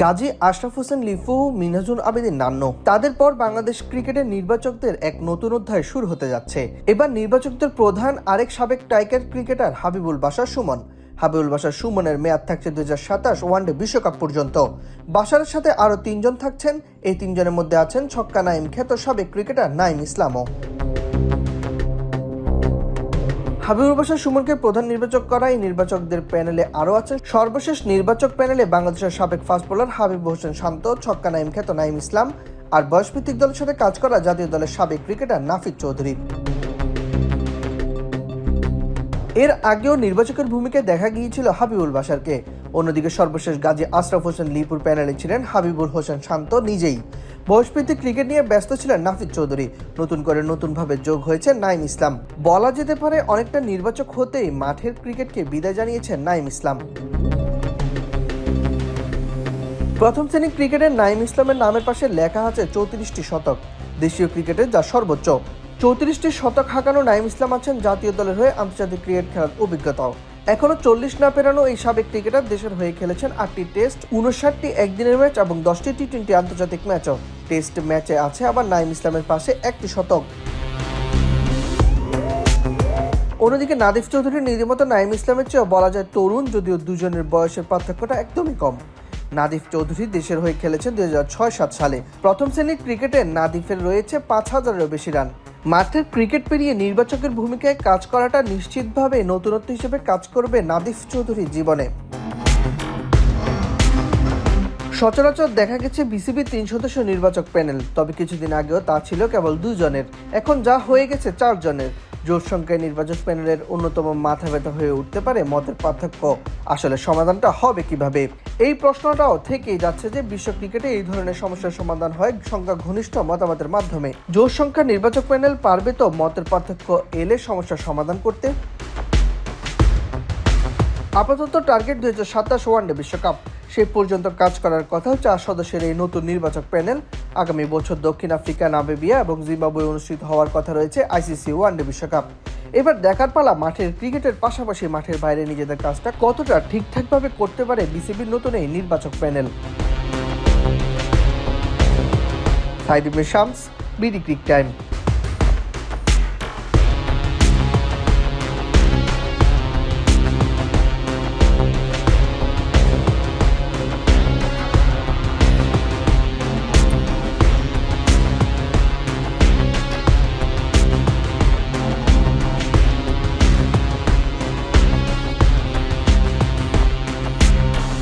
গাজী আশরাফ হোসেন লিপু, মিনহাজুল আবেদীন নান্নু, তাদের পর বাংলাদেশ ক্রিকেটের নির্বাচকদের এক নতুন অধ্যায় শুরু হতে যাচ্ছে। এবার নির্বাচকদের প্রধান আরেক সাবেক টাইগার ক্রিকেটার হাবিবুল বাশার সুমন। হাবিবুল বাশার সুমনের মেয়াদ থাকছে 2027 ওয়ানডে বিশ্বকাপ পর্যন্ত। বাশারের সাথে আরো 3 জন থাকছেন। এই 3 জনের মধ্যে আছেন ছক্কা নাইম খ্যাত সাবেক ক্রিকেটার নাইম ইসলামও। হাবিবুল বাশার সুমনকে প্রধান নির্বাচক করা এই নির্বাচকদের প্যানেলে আরও আছেন সর্বশেষ নির্বাচক প্যানেলে বাংলাদেশের সাবেক ফাস্ট বোলার হাবিব হোসেন শান্ত, ছক্কা নাইম খ্যাত নাইম ইসলাম আর বয়সভিত্তিক দলের সাথে কাজ করা জাতীয় দলের সাবেক ক্রিকেটার নাফিদ চৌধুরী। এর আগেও নির্বাচকের ভূমিকায় দেখা গিয়েছিল হাবিবুল বাশারকে। অন্যদিকে সর্বশেষ গাজী আশরাফ হোসেন লিপুর প্যানেলে ছিলেন হাবিবুল হোসেন শান্ত নিজেই। বয়সভিত্তিক ক্রিকেট নিয়ে ব্যস্ত ছিলেন নাফিদ চৌধুরী। নতুনভাবে যোগ হয়েছে নাইম ইসলাম। বলা যেতে পারে অনেকটা নির্বাচক হতেই মাঠের ক্রিকেটকে বিদায় জানিয়েছেন নাইম ইসলাম। প্রথম শ্রেণীর ক্রিকেটের নাইম ইসলামের নামের পাশে লেখা আছে 34টি শতক, দেশীয় ক্রিকেটের যা সর্বোচ্চ। 34টি শতক হাঁকানো নাইম ইসলাম আছেন জাতীয় দলের হয়ে আন্তর্জাতিক ক্রিকেট খেলার অভিজ্ঞতাও। এখনো 40 না পেরানো এই সাবেক ক্রিকেটার দেশের হয়ে খেলেছেন 8টি টেস্ট, 59টি একদিনের ম্যাচ এবং 10টি টি20 আন্তর্জাতিক ম্যাচও। টেস্ট ম্যাচে আছে আবার নাইম ইসলামের পাশে 1টি শতক। অন্যদিকে নাদিফ চৌধুরীর রীতিমতো নাইম ইসলামের চেয়েও বলা যায় তরুণ, যদিও দুজনের বয়সের পার্থক্যটা একদমই কম। নাদিফ চৌধুরী দেশের হয়ে খেলেছেন 2006-07 সালে। প্রথম শ্রেণীর ক্রিকেটে নাদিফের রয়েছে 5000-এরও বেশি রান। মাঠের ক্রিকেট পেরিয়ে নির্বাচকের ভূমিকায় কাজ করাটা নিশ্চিতভাবে নতুনত্ব হিসেবে কাজ করবে নাদিফ চৌধুরীর জীবনে। সচরাচর দেখা গেছে বিসিবির 3 সদস্য নির্বাচক প্যানেল, তবে কিছুদিন আগেও তা ছিল কেবল 2 জনের। এখন যা হয়ে গেছে 4 জনের। জোট সংখ্যায় নির্বাচক প্যানেলের অন্যতম মাথা ব্যথা হয়ে উঠতে পারে মতের পার্থক্য। আসলে সমাধানটা হবে কিভাবে? এই প্রশ্নটাও থেকেই যাচ্ছে যে বিশ্ব ক্রিকেটে এই ধরনের সমস্যার সমাধান হয় সংখ্যা ঘনিষ্ঠ মতামতের মাধ্যমে। জোট সংখ্যা নির্বাচক প্যানেল পারবে তো মতের পার্থক্য এলে সমস্যার সমাধান করতে? আপাতত টার্গেট 2027 ওয়ানডে বিশ্বকাপ। সেই পর্যন্ত কাজ করার কথা 4 সদস্যের এই নতুন নির্বাচক প্যানেল। আগামী বছর দক্ষিণ আফ্রিকা, নামিবিয়া এবং জিম্বাবুয়ে অনুষ্ঠিত হওয়ার কথা রয়েছে আইসিসি ওয়ানডে বিশ্বকাপ। এবার দেখার পালা মাঠের ক্রিকেটের পাশাপাশি মাঠের বাইরে নিজেদের কাজটা কতটা ঠিকঠাকভাবে করতে পারে বিসিবির নতুন এই নির্বাচক প্যানেল। সাইদ ইবনে শামস, বিডি ক্রিক টাইম।